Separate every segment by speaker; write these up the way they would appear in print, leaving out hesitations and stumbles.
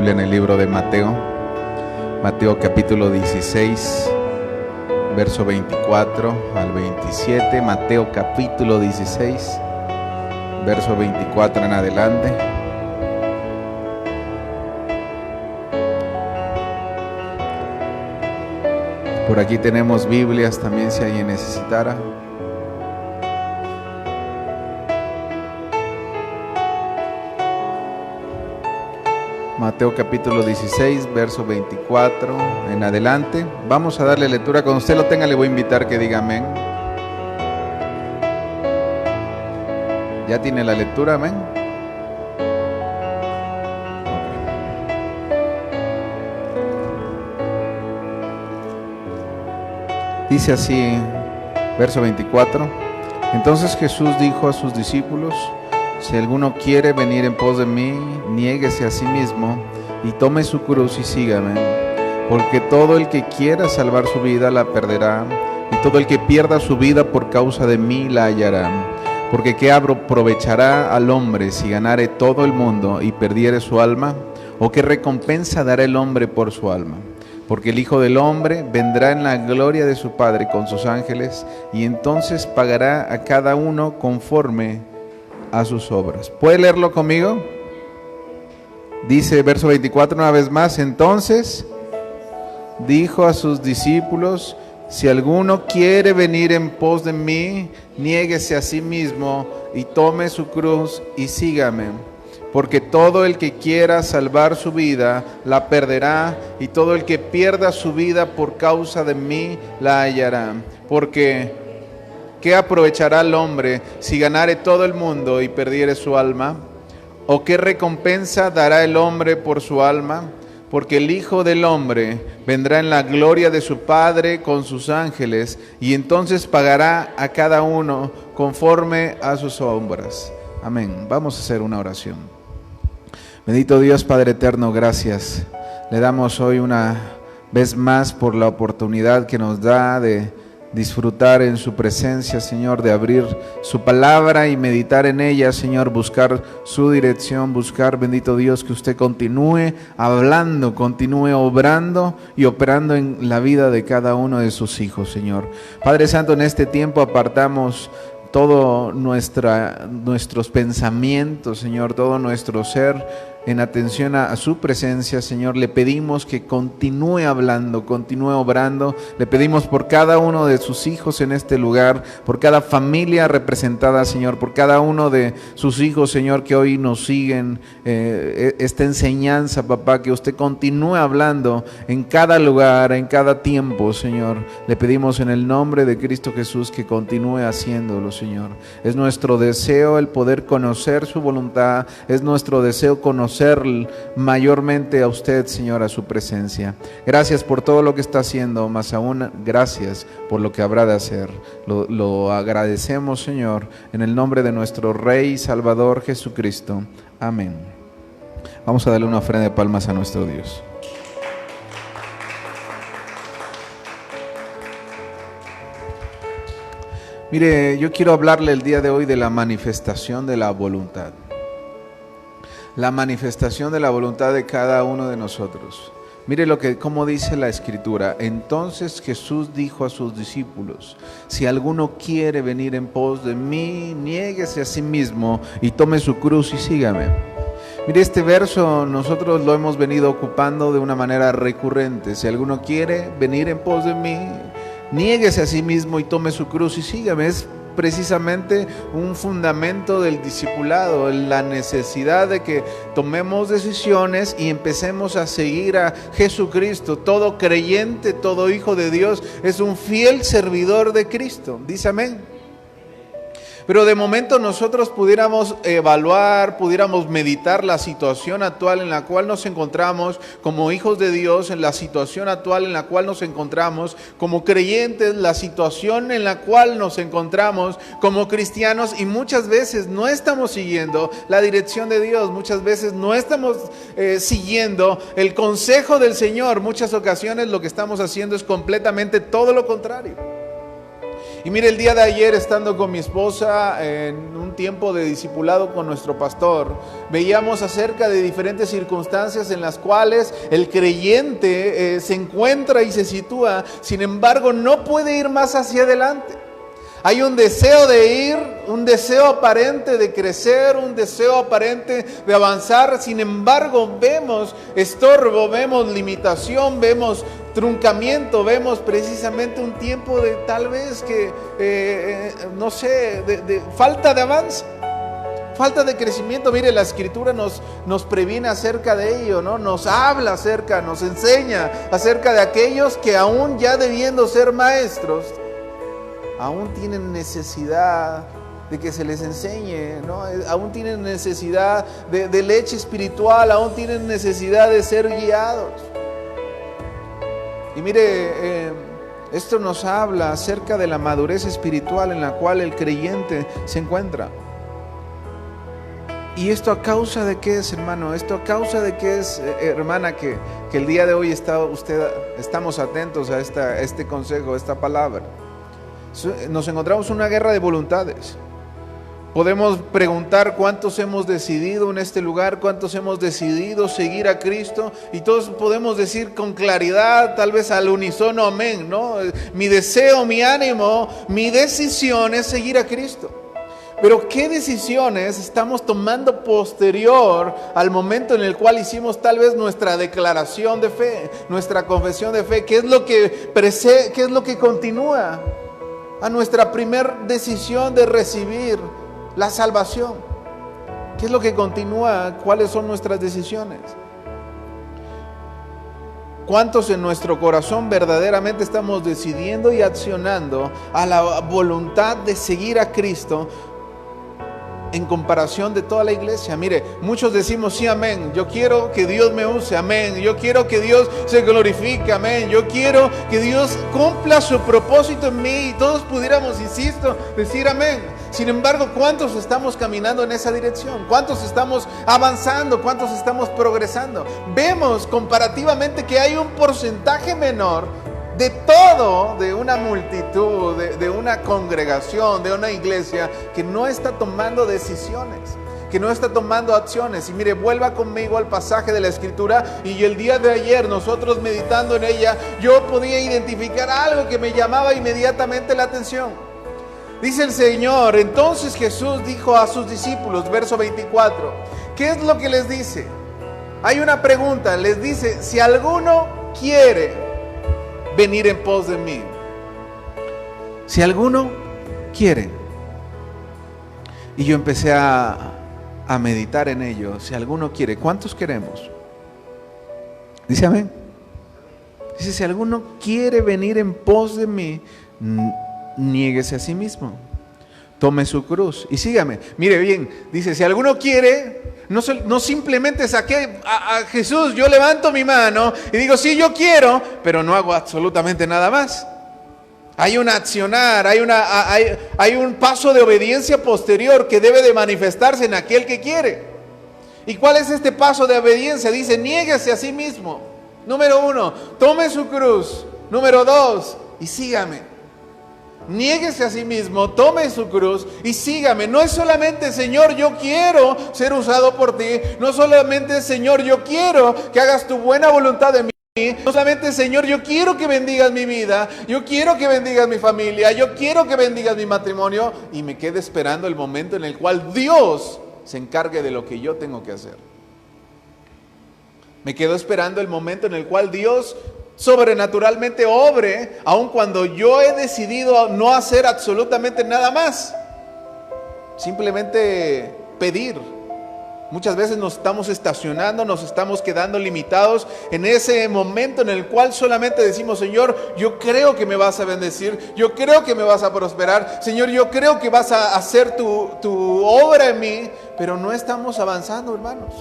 Speaker 1: Biblia en el libro de Mateo, Mateo capítulo 16, verso 24 al 27, Mateo capítulo 16, verso 24 en adelante. Por aquí tenemos Biblias también si alguien necesitara. Mateo capítulo 16, verso 24 en adelante. Vamos a darle lectura. Cuando usted lo tenga, le voy a invitar que diga amén. ¿Ya tiene la lectura? Amén. Dice así, verso 24. Entonces Jesús dijo a sus discípulos: si alguno quiere venir en pos de mí, niéguese a sí mismo y tome su cruz y sígame. Porque todo el que quiera salvar su vida la perderá, y todo el que pierda su vida por causa de mí la hallará. Porque ¿qué aprovechará al hombre si ganare todo el mundo y perdiere su alma? ¿O qué recompensa dará el hombre por su alma? Porque el Hijo del Hombre vendrá en la gloria de su Padre con sus ángeles, y entonces pagará a cada uno conforme a sus obras. ¿Puede leerlo conmigo? Dice verso 24 una vez más: entonces dijo a sus discípulos: si alguno quiere venir en pos de mí, niéguese a sí mismo y tome su cruz y sígame. Porque todo el que quiera salvar su vida la perderá, y todo el que pierda su vida por causa de mí la hallará. Porque ¿qué aprovechará el hombre si ganare todo el mundo y perdiere su alma? ¿O qué recompensa dará el hombre por su alma? Porque el Hijo del Hombre vendrá en la gloria de su Padre con sus ángeles, y entonces pagará a cada uno conforme a sus obras. Amén. Vamos a hacer una oración. Bendito Dios, Padre eterno, gracias. Le damos hoy una vez más por la oportunidad que nos da de disfrutar en su presencia, Señor, de abrir su palabra y meditar en ella, Señor, buscar su dirección, buscar, bendito Dios, que usted continúe hablando, continúe obrando y operando en la vida de cada uno de sus hijos, Señor. Padre Santo, en este tiempo apartamos todo nuestros pensamientos, Señor, todo nuestro ser en atención a su presencia, Señor. Le pedimos que continúe hablando, continúe obrando. Le pedimos por cada uno de sus hijos en este lugar, por cada familia representada, Señor, por cada uno de sus hijos, Señor, que hoy nos siguen esta enseñanza, papá, que usted continúe hablando en cada lugar, en cada tiempo, Señor. Le pedimos en el nombre de Cristo Jesús que continúe haciéndolo, Señor. Es nuestro deseo el poder conocer su voluntad, es nuestro deseo conocer mayormente a usted, Señor, a su presencia. Gracias por todo lo que está haciendo, más aún gracias por lo que habrá de hacer. Lo agradecemos, Señor, en el nombre de nuestro Rey y Salvador Jesucristo. Amén. Vamos a darle una ofrenda de palmas a nuestro Dios. Mire, yo quiero hablarle el día de hoy de la manifestación de la voluntad. La manifestación de la voluntad de cada uno de nosotros. Mire cómo dice la Escritura. Entonces Jesús dijo a sus discípulos: si alguno quiere venir en pos de mí, niéguese a sí mismo y tome su cruz y sígame. Mire, este verso nosotros lo hemos venido ocupando de una manera recurrente. Si alguno quiere venir en pos de mí, niéguese a sí mismo y tome su cruz y sígame. Es precisamente un fundamento del discipulado, la necesidad de que tomemos decisiones y empecemos a seguir a Jesucristo. Todo creyente, todo hijo de Dios es un fiel servidor de Cristo. Dice amén. Pero de momento nosotros pudiéramos evaluar, pudiéramos meditar la situación actual en la cual nos encontramos como hijos de Dios, en la situación actual en la cual nos encontramos como creyentes, la situación en la cual nos encontramos como cristianos, y muchas veces no estamos siguiendo la dirección de Dios, muchas veces no estamos siguiendo el consejo del Señor. Muchas ocasiones lo que estamos haciendo es completamente todo lo contrario. Y mire, el día de ayer, estando con mi esposa en un tiempo de discipulado con nuestro pastor, veíamos acerca de diferentes circunstancias en las cuales el creyente se encuentra y se sitúa, sin embargo no puede ir más hacia adelante. Hay un deseo de ir, un deseo aparente de crecer, un deseo aparente de avanzar. Sin embargo, vemos estorbo, vemos limitación, vemos truncamiento, vemos precisamente un tiempo de tal vez que, no sé, de falta de avance, falta de crecimiento. Mire, la Escritura nos previene acerca de ello, ¿no? Nos habla acerca, nos enseña acerca de aquellos que aún ya debiendo ser maestros, aún tienen necesidad de que se les enseñe, ¿no? Aún tienen necesidad de leche espiritual, aún tienen necesidad de ser guiados. Y mire, esto nos habla acerca de la madurez espiritual en la cual el creyente se encuentra. ¿Y esto a causa de qué es, hermano? ¿Esto a causa de qué es, hermana, que el día de hoy estamos atentos a este consejo, a esta palabra? Nos encontramos en una guerra de voluntades. Podemos preguntar cuántos hemos decidido en este lugar, cuántos hemos decidido seguir a Cristo, y todos podemos decir con claridad, tal vez al unísono, amén, ¿no? Mi deseo, mi ánimo, mi decisión es seguir a Cristo. Pero ¿qué decisiones estamos tomando posterior al momento en el cual hicimos tal vez nuestra declaración de fe, nuestra confesión de fe? ¿Qué es lo que continúa a nuestra primer decisión de recibir la salvación? ¿Qué es lo que continúa? ¿Cuáles son nuestras decisiones? ¿Cuántos en nuestro corazón verdaderamente estamos decidiendo y accionando a la voluntad de seguir a Cristo en comparación de toda la iglesia? Mire, muchos decimos sí, amén, yo quiero que Dios me use, amén, yo quiero que Dios se glorifique, amén, yo quiero que Dios cumpla su propósito en mí, y todos pudiéramos, insisto, decir amén. Sin embargo, ¿cuántos estamos caminando en esa dirección? ¿Cuántos estamos avanzando? ¿Cuántos estamos progresando? Vemos comparativamente que hay un porcentaje menor de una multitud, de una congregación, de una iglesia que no está tomando decisiones, que no está tomando acciones. Y mire, vuelva conmigo al pasaje de la Escritura, y el día de ayer nosotros meditando en ella, yo podía identificar algo que me llamaba inmediatamente la atención. Dice el Señor: entonces Jesús dijo a sus discípulos, verso 24, ¿qué es lo que les dice? Hay una pregunta, les dice: si alguno quiere venir en pos de mí. Si alguno quiere. Y yo empecé a meditar en ello. Si alguno quiere, ¿cuántos queremos? Dice amén. Dice: si alguno quiere venir en pos de mí, niéguese a sí mismo, tome su cruz y sígame. Mire bien, dice: si alguno quiere, no simplemente saqué a Jesús, yo levanto mi mano y digo sí, yo quiero, pero no hago absolutamente nada más. Hay un accionar, hay un paso de obediencia posterior que debe de manifestarse en aquel que quiere. ¿Y cuál es este paso de obediencia? Dice: niéguese a sí mismo. Número 1, tome su cruz. Número 2, y sígame. Niéguese a sí mismo, tome su cruz y sígame. No es solamente: Señor, yo quiero ser usado por ti. No solamente: Señor, yo quiero que hagas tu buena voluntad de mí. No solamente: Señor, yo quiero que bendigas mi vida, yo quiero que bendigas mi familia, yo quiero que bendigas mi matrimonio, y me quede esperando el momento en el cual Dios se encargue de lo que yo tengo que hacer. Me quedo esperando el momento en el cual Dios sobrenaturalmente obre, aun cuando yo he decidido no hacer absolutamente nada más, simplemente pedir. Muchas veces nos estamos estacionando, nos estamos quedando limitados en ese momento en el cual solamente decimos: Señor, yo creo que me vas a bendecir, yo creo que me vas a prosperar, Señor, yo creo que vas a hacer tu obra en mí, pero no estamos avanzando, hermanos.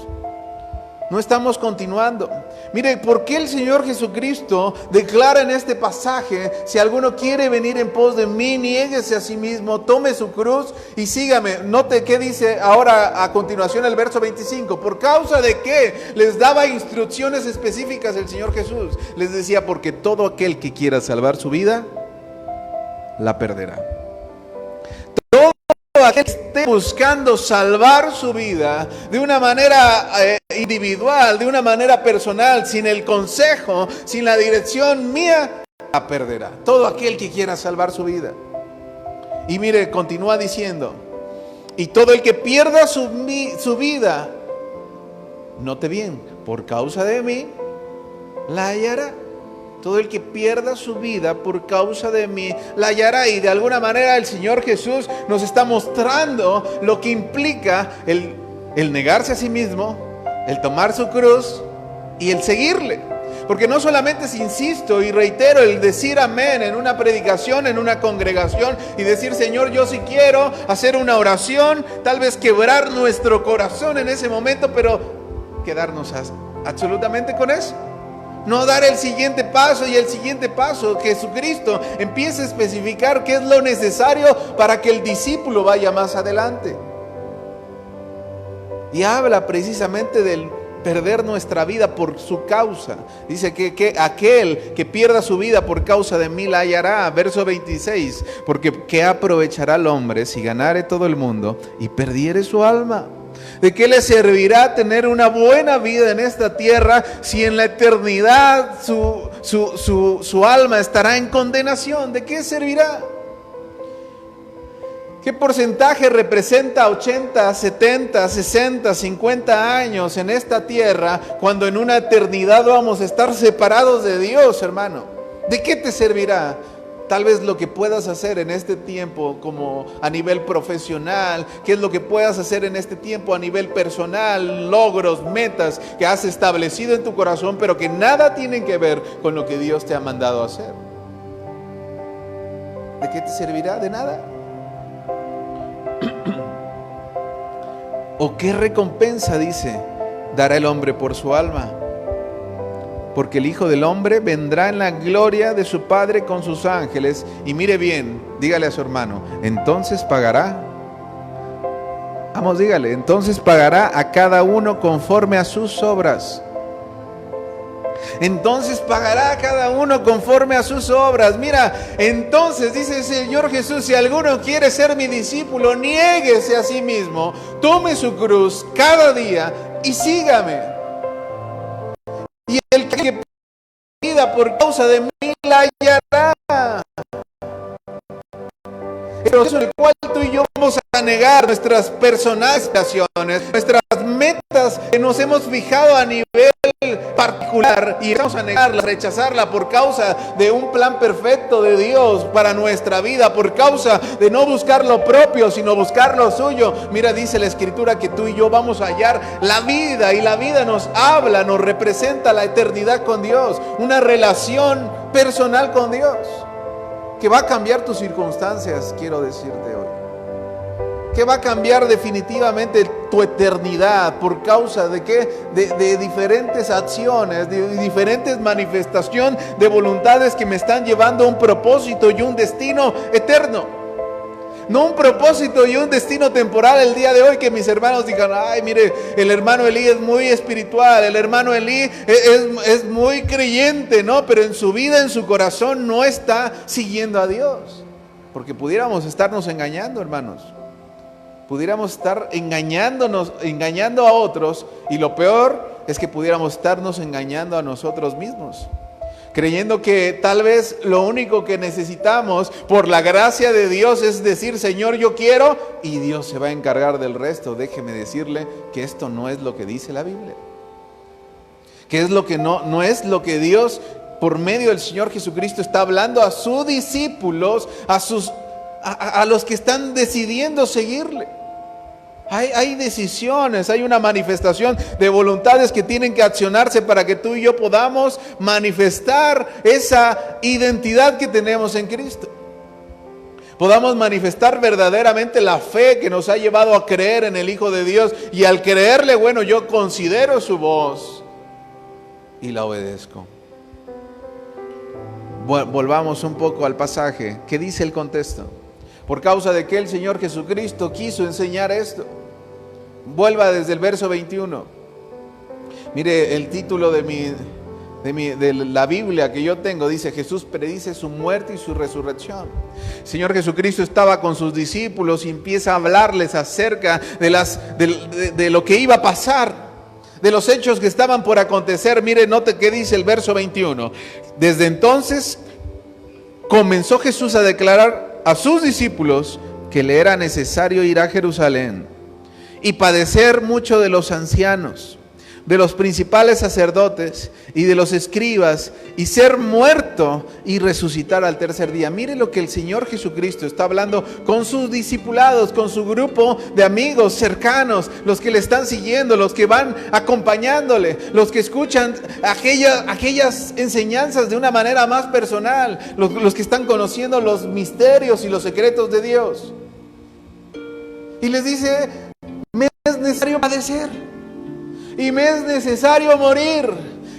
Speaker 1: No estamos continuando. Mire, ¿por qué el Señor Jesucristo declara en este pasaje: si alguno quiere venir en pos de mí, niéguese a sí mismo, tome su cruz y sígame? Note qué dice ahora a continuación el verso 25. ¿Por causa de qué les daba instrucciones específicas el Señor Jesús? Les decía: porque todo aquel que quiera salvar su vida, la perderá. Todo aquel que esté buscando salvar su vida de una manera individual, de una manera personal, sin el consejo, sin la dirección mía, la perderá. Todo aquel que quiera salvar su vida. Y mire, continúa diciendo, y todo el que pierda su vida, note bien, por causa de mí, la hallará. Todo el que pierda su vida por causa de mí, la hallará. Y de alguna manera el Señor Jesús nos está mostrando lo que implica el negarse a sí mismo, el tomar su cruz y el seguirle. Porque no solamente es, insisto y reitero, el decir amén en una predicación, en una congregación y decir, Señor, yo sí quiero hacer una oración, tal vez quebrar nuestro corazón en ese momento, pero quedarnos absolutamente con eso. No dar el siguiente paso y el siguiente paso. Jesucristo empieza a especificar qué es lo necesario para que el discípulo vaya más adelante. Y habla precisamente del perder nuestra vida por su causa. Dice que aquel que pierda su vida por causa de mí la hallará. Verso 26. Porque ¿qué aprovechará el hombre si ganare todo el mundo y perdiere su alma? ¿De qué le servirá tener una buena vida en esta tierra si en la eternidad su alma estará en condenación? ¿De qué servirá? ¿Qué porcentaje representa 80, 70, 60, 50 años en esta tierra cuando en una eternidad vamos a estar separados de Dios, hermano? ¿De qué te servirá? Tal vez lo que puedas hacer en este tiempo como a nivel profesional, qué es lo que puedas hacer en este tiempo a nivel personal, logros, metas que has establecido en tu corazón, pero que nada tienen que ver con lo que Dios te ha mandado a hacer. ¿De qué te servirá? De nada. ¿O qué recompensa, dice, dará el hombre por su alma? Porque el Hijo del Hombre vendrá en la gloria de su Padre con sus ángeles. Y mire bien, dígale a su hermano, entonces pagará. Vamos, dígale, entonces pagará a cada uno conforme a sus obras. Entonces pagará a cada uno conforme a sus obras. Mira, entonces dice el Señor Jesús, si alguno quiere ser mi discípulo, niéguese a sí mismo, tome su cruz cada día y sígame. Y el que pida por causa de mí la hallará. El proceso en el cual tú y yo vamos a negar nuestras personales aspiraciones, nuestras metas que nos hemos fijado a nivel particular, y vamos a negarla, rechazarla por causa de un plan perfecto de Dios para nuestra vida, por causa de no buscar lo propio, sino buscar lo suyo. Mira, dice la Escritura que tú y yo vamos a hallar la vida, y la vida nos habla, nos representa la eternidad con Dios, una relación personal con Dios que va a cambiar tus circunstancias, quiero decirte hoy. Que va a cambiar definitivamente tu eternidad. ¿Por causa de qué? De diferentes acciones, de diferentes manifestaciones de voluntades que me están llevando a un propósito y un destino eterno. No un propósito y un destino temporal el día de hoy, que mis hermanos digan, ay, mire, el hermano Elí es muy espiritual, el hermano Elí es muy creyente, ¿no? Pero en su vida, en su corazón no está siguiendo a Dios. Porque pudiéramos estarnos engañando, hermanos. Pudiéramos estar engañando a otros, y lo peor es que pudiéramos estarnos engañando a nosotros mismos, creyendo que tal vez lo único que necesitamos por la gracia de Dios es decir, Señor, yo quiero, y Dios se va a encargar del resto. Déjeme decirle que esto no es lo que dice la Biblia, que es lo que no es lo que Dios por medio del Señor Jesucristo está hablando a sus discípulos, a los que están decidiendo seguirle. Hay decisiones, hay una manifestación de voluntades que tienen que accionarse para que tú y yo podamos manifestar esa identidad que tenemos en Cristo. Podamos manifestar verdaderamente la fe que nos ha llevado a creer en el Hijo de Dios, y al creerle, bueno, yo considero su voz y la obedezco. Volvamos un poco al pasaje. ¿Qué dice el contexto? Por causa de que el Señor Jesucristo quiso enseñar esto. Vuelva desde el verso 21. Mire, el título de de la Biblia que yo tengo, dice: Jesús predice su muerte y su resurrección. El Señor Jesucristo estaba con sus discípulos y empieza a hablarles acerca de lo que iba a pasar, de los hechos que estaban por acontecer. Mire, note qué dice el verso 21. Desde entonces comenzó Jesús a declarar a sus discípulos que le era necesario ir a Jerusalén y padecer mucho de los ancianos, de los principales sacerdotes y de los escribas, y ser muerto y resucitar al tercer día. Mire lo que el Señor Jesucristo está hablando con sus discipulados, con su grupo de amigos cercanos, los que le están siguiendo, los que van acompañándole, los que escuchan aquellas enseñanzas de una manera más personal, los que están conociendo los misterios y los secretos de Dios. Y les dice: me es necesario padecer, y me es necesario morir,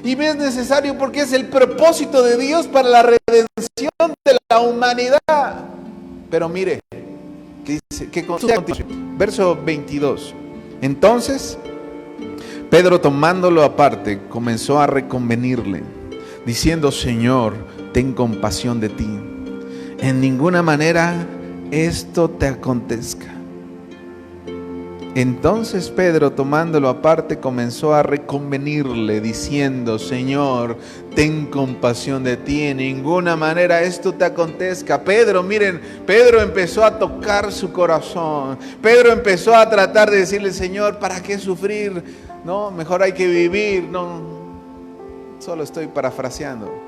Speaker 1: y me es necesario, porque es el propósito de Dios para la redención de la humanidad. Pero mire, que dice, que verso 22. Entonces Pedro, tomándolo aparte, comenzó a reconvenirle, diciendo: Señor, ten compasión de ti. En ninguna manera esto te acontezca. Entonces Pedro, tomándolo aparte, comenzó a reconvenirle, diciendo: Señor, ten compasión de ti, en ninguna manera esto te acontezca. Pedro, miren, Pedro empezó a tocar su corazón. Pedro empezó a tratar de decirle: Señor, ¿para qué sufrir? No, mejor hay que vivir. No, solo estoy parafraseando.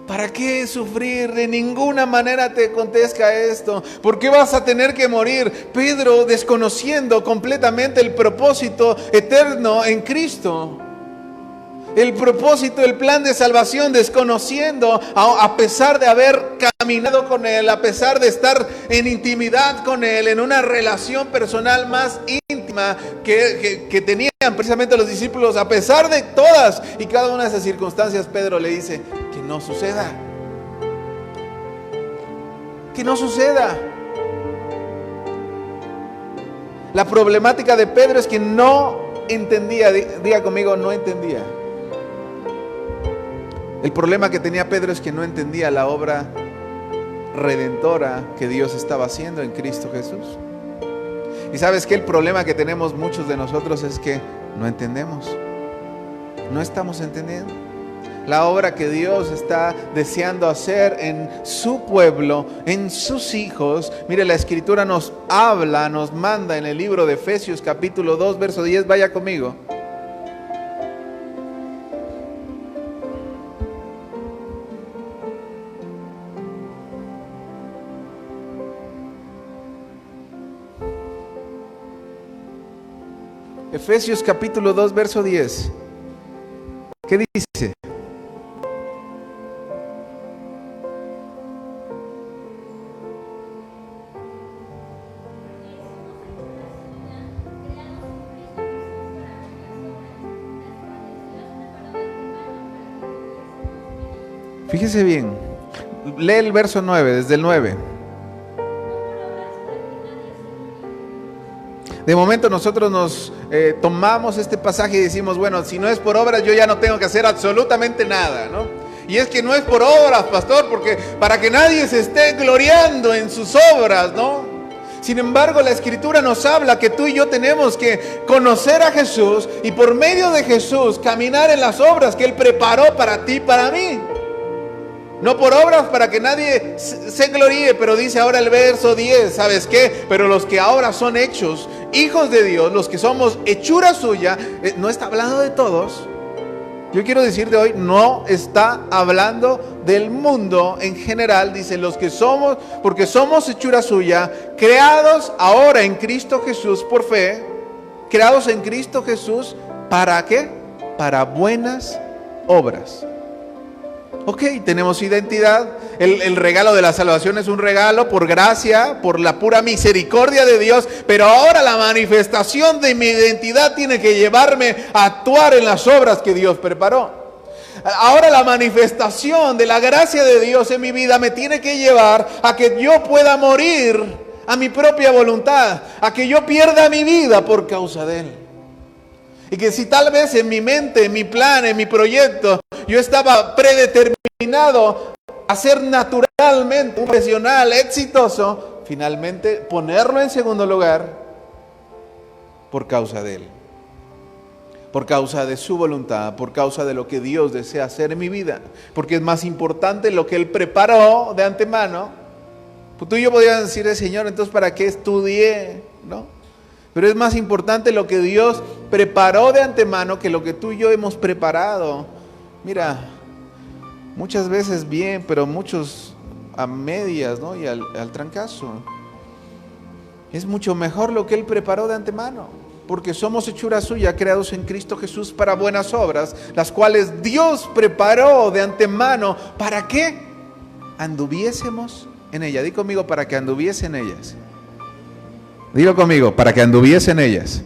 Speaker 1: ¿Para qué sufrir? De ninguna manera te acontezca esto. ¿Por qué vas a tener que morir? Pedro, desconociendo completamente el propósito eterno en Cristo, el propósito, el plan de salvación, desconociendo, a pesar de haber caminado con Él, a pesar de estar en intimidad con Él, en una relación personal más íntima que tenían precisamente los discípulos, a pesar de todas y cada una de esas circunstancias, Pedro le dice: que no suceda. Que no suceda. La problemática de Pedro es que no entendía. Diga conmigo: no entendía. El problema que tenía Pedro es que no entendía la obra redentora que Dios estaba haciendo en Cristo Jesús. Y sabes que el problema que tenemos muchos de nosotros es que no entendemos. No estamos entendiendo la obra que Dios está deseando hacer en su pueblo, en sus hijos. Mire, la Escritura nos habla, nos manda en el libro de Efesios capítulo 2, verso 10. Vaya conmigo. Efesios capítulo 2, verso 10. ¿Qué dice? Fíjese bien, lee el verso 9, desde el 9. De momento nosotros nos tomamos este pasaje y decimos: bueno, si no es por obras, yo ya no tengo que hacer absolutamente nada, ¿no? Y es que no es por obras, pastor, porque para que nadie se esté gloriando en sus obras, ¿no? Sin embargo, la Escritura nos habla que tú y yo tenemos que conocer a Jesús y por medio de Jesús caminar en las obras que Él preparó para ti y para mí. No por obras para que nadie se gloríe, pero dice ahora el verso 10, ¿sabes qué? Pero los que ahora son hechos hijos de Dios, los que somos hechura suya, no está hablando de todos. Yo quiero decirte hoy, no está hablando del mundo en general. Dice: los que somos, porque somos hechura suya, creados ahora en Cristo Jesús por fe, creados en Cristo Jesús, ¿para qué? Para buenas obras. Ok, tenemos identidad. El regalo de la salvación es un regalo por gracia, por la pura misericordia de Dios. Pero ahora la manifestación de mi identidad tiene que llevarme a actuar en las obras que Dios preparó. Ahora la manifestación de la gracia de Dios en mi vida me tiene que llevar a que yo pueda morir a mi propia voluntad, a que yo pierda mi vida por causa de Él. Y que si tal vez en mi mente, en mi plan, en mi proyecto, yo estaba predeterminado a ser naturalmente un profesional exitoso, finalmente ponerlo en segundo lugar por causa de Él. Por causa de su voluntad, por causa de lo que Dios desea hacer en mi vida. Porque es más importante lo que Él preparó de antemano. Pues tú y yo podríamos decir, Señor, entonces ¿para qué estudié? ¿No? Pero es más importante lo que Dios preparó de antemano que lo que tú y yo hemos preparado. Mira, muchas veces bien, pero muchos a medias, ¿no? Y al trancazo. Es mucho mejor lo que Él preparó de antemano. Porque somos hechura suya, creados en Cristo Jesús para buenas obras, las cuales Dios preparó de antemano. ¿Para qué? Anduviésemos en ellas. Di conmigo, para que anduviese en ellas. Digo conmigo, para que anduviese en ellas.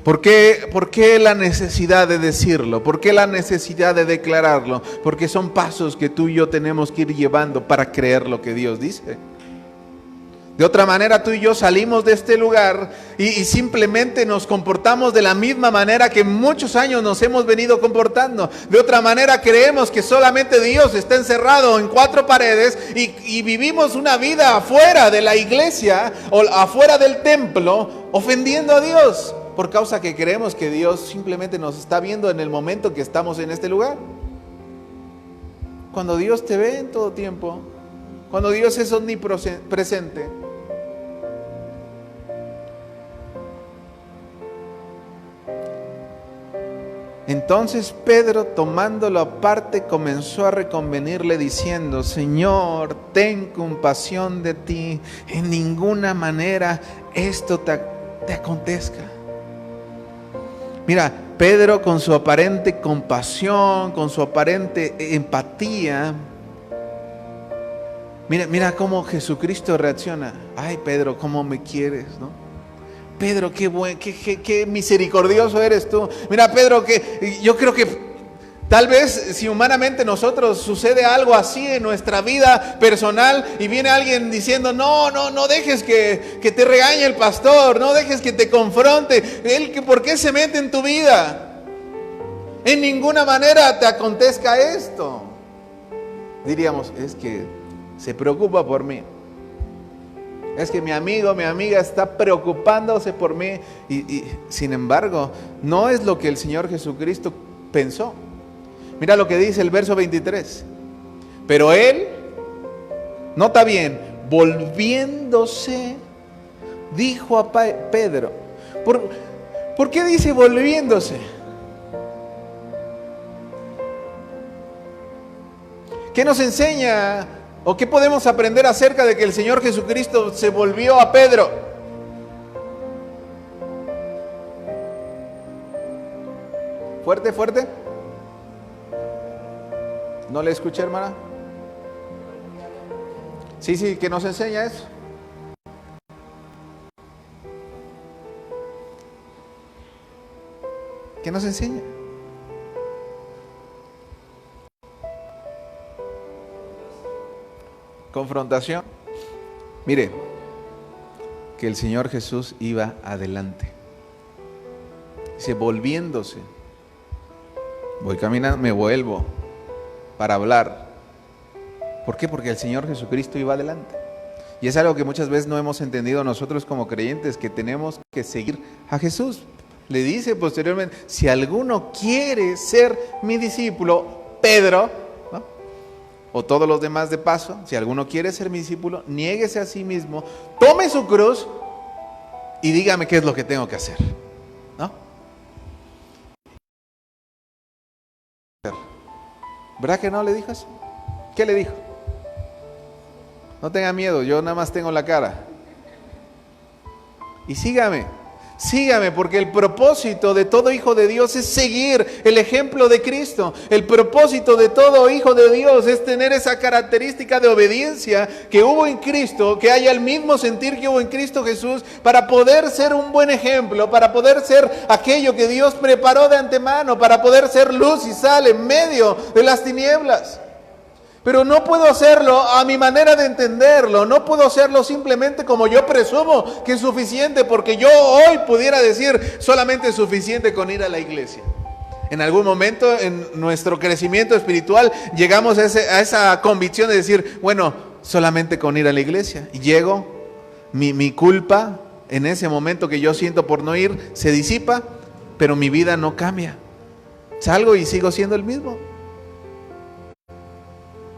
Speaker 1: ¿Por qué la necesidad de decirlo? ¿Por qué la necesidad de declararlo? Porque son pasos que tú y yo tenemos que ir llevando para creer lo que Dios dice. De otra manera tú y yo salimos de este lugar y simplemente nos comportamos de la misma manera que muchos años nos hemos venido comportando. De otra manera creemos que solamente Dios está encerrado en cuatro paredes y vivimos una vida afuera de la iglesia o afuera del templo ofendiendo a Dios por causa que creemos que Dios simplemente nos está viendo en el momento que estamos en este lugar. Cuando Dios te ve en todo tiempo, cuando Dios es omnipresente. Entonces Pedro, tomándolo aparte, comenzó a reconvenirle diciendo: Señor, ten compasión de ti, en ninguna manera esto te acontezca. Mira, Pedro con su aparente compasión, con su aparente empatía, mira cómo Jesucristo reacciona. Ay, Pedro, ¿cómo me quieres, no? Pedro, qué misericordioso eres tú. Mira, Pedro, que yo creo que tal vez si humanamente nosotros sucede algo así en nuestra vida personal y viene alguien diciendo, no dejes que te regañe el pastor, no dejes que te confronte, ¿por qué se mete en tu vida? En ninguna manera te acontezca esto. Diríamos, es que se preocupa por mí. Es que mi amigo, mi amiga está preocupándose por mí y sin embargo, no es lo que el Señor Jesucristo pensó. Mira lo que dice el verso 23. Pero Él, nota bien, volviéndose, dijo a Pedro. ¿Por qué dice volviéndose? ¿Qué nos enseña? ¿O qué podemos aprender acerca de que el Señor Jesucristo se volvió a Pedro? Fuerte, fuerte. ¿No le escuché, hermana? Sí, ¿qué nos enseña eso? ¿Qué nos enseña? Confrontación. Mire, que el Señor Jesús iba adelante. Dice, volviéndose. Voy caminando, me vuelvo para hablar. ¿Por qué? Porque el Señor Jesucristo iba adelante. Y es algo que muchas veces no hemos entendido nosotros como creyentes, que tenemos que seguir a Jesús. Le dice posteriormente, si alguno quiere ser mi discípulo, Pedro, o todos los demás de paso, si alguno quiere ser mi discípulo, niéguese a sí mismo, tome su cruz y dígame qué es lo que tengo que hacer, ¿no? ¿Verdad que no le dijo eso? ¿Qué le dijo? No tenga miedo, yo nada más tengo la cara. Y sígame, porque el propósito de todo hijo de Dios es seguir el ejemplo de Cristo. El propósito de todo hijo de Dios es tener esa característica de obediencia que hubo en Cristo, que haya el mismo sentir que hubo en Cristo Jesús, para poder ser un buen ejemplo, para poder ser aquello que Dios preparó de antemano, para poder ser luz y sal en medio de las tinieblas. Pero no puedo hacerlo a mi manera de entenderlo, no puedo hacerlo simplemente como yo presumo que es suficiente, porque yo hoy pudiera decir solamente es suficiente con ir a la iglesia. En algún momento en nuestro crecimiento espiritual llegamos a esa convicción de decir, bueno, solamente con ir a la iglesia. Y llego, mi culpa en ese momento que yo siento por no ir se disipa, pero mi vida no cambia. Salgo y sigo siendo el mismo.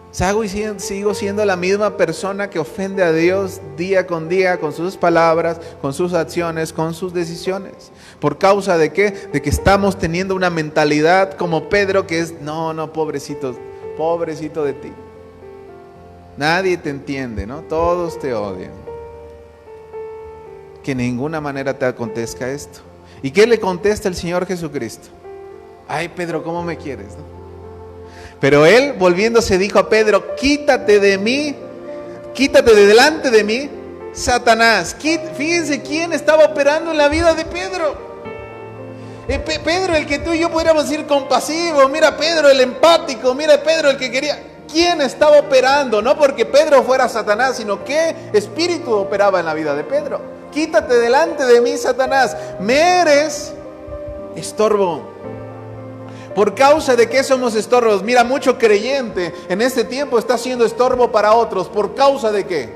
Speaker 1: Salgo y sigo siendo la misma persona que ofende a Dios día con sus palabras, con sus acciones, con sus decisiones. ¿Por causa de qué? De que estamos teniendo una mentalidad como Pedro que es, no, pobrecito de ti. Nadie te entiende, ¿no? Todos te odian. Que de ninguna manera te acontezca esto. ¿Y qué le contesta el Señor Jesucristo? Ay, Pedro, ¿cómo me quieres, no? Pero él, volviéndose, dijo a Pedro, quítate de delante de mí, Satanás. Fíjense quién estaba operando en la vida de Pedro. Pedro, el que tú y yo podríamos decir compasivo, mira Pedro el empático, mira Pedro el que quería. ¿Quién estaba operando? No porque Pedro fuera Satanás, sino qué espíritu operaba en la vida de Pedro. Quítate delante de mí, Satanás, me eres estorbo. ¿Por causa de qué somos estorbos? Mira, mucho creyente en este tiempo está siendo estorbo para otros. ¿Por causa de qué?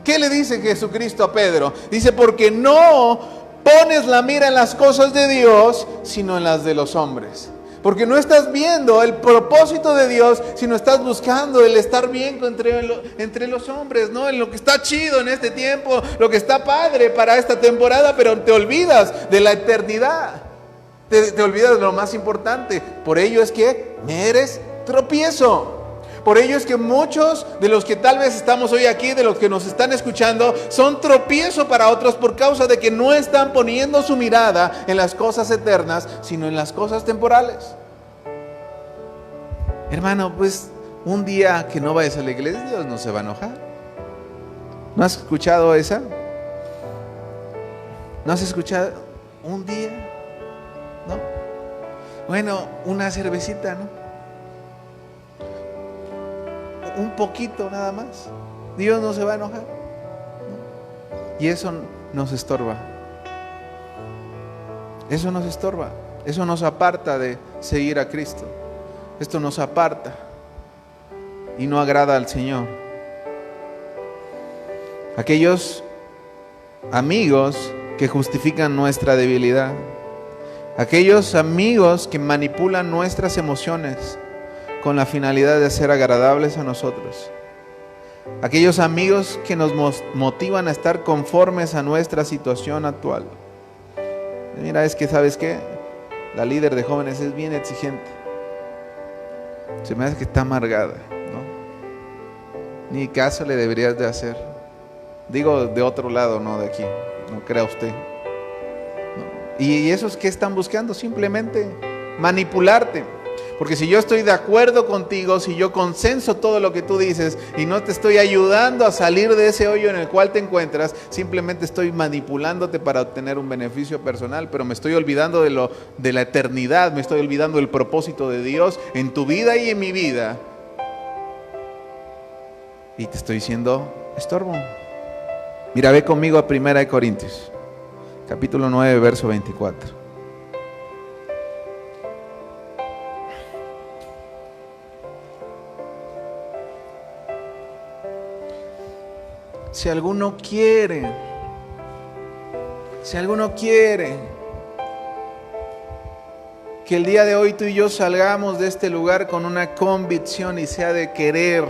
Speaker 1: ¿Qué le dice Jesucristo a Pedro? Dice, porque no pones la mira en las cosas de Dios, sino en las de los hombres. Porque no estás viendo el propósito de Dios, sino estás buscando el estar bien entre los hombres, ¿no? En lo que está chido en este tiempo, lo que está padre para esta temporada, pero te olvidas de la eternidad. Te olvidas de lo más importante. Por ello es que me eres tropiezo. Por ello es que muchos de los que tal vez estamos hoy aquí, de los que nos están escuchando, son tropiezo para otros por causa de que no están poniendo su mirada en las cosas eternas, sino en las cosas temporales. Hermano, pues un día que no vayas a la iglesia, Dios no se va a enojar. ¿No has escuchado esa? ¿No has escuchado? Un día, ¿no? Bueno, una cervecita, ¿no? Un poquito nada más. Dios no se va a enojar, ¿no? Y eso nos estorba. Eso nos estorba. Eso nos aparta de seguir a Cristo. Esto nos aparta y no agrada al Señor. Aquellos amigos que justifican nuestra debilidad. Aquellos amigos que manipulan nuestras emociones con la finalidad de ser agradables a nosotros. Aquellos amigos que nos motivan a estar conformes a nuestra situación actual. Mira, es que ¿sabes qué? La líder de jóvenes es bien exigente. Se me hace que está amargada, ¿no? Ni caso le deberías de hacer. Digo de otro lado, no de aquí. No crea usted. ¿No? ¿Y esos qué están buscando? Simplemente manipularte. Porque si yo estoy de acuerdo contigo, si yo consenso todo lo que tú dices y no te estoy ayudando a salir de ese hoyo en el cual te encuentras, simplemente estoy manipulándote para obtener un beneficio personal, pero me estoy olvidando de la eternidad, me estoy olvidando del propósito de Dios en tu vida y en mi vida. Y te estoy diciendo estorbo. Mira, ve conmigo a 1 Corintios, capítulo 9, verso 24. Si alguno quiere que el día de hoy tú y yo salgamos de este lugar con una convicción y sea de querer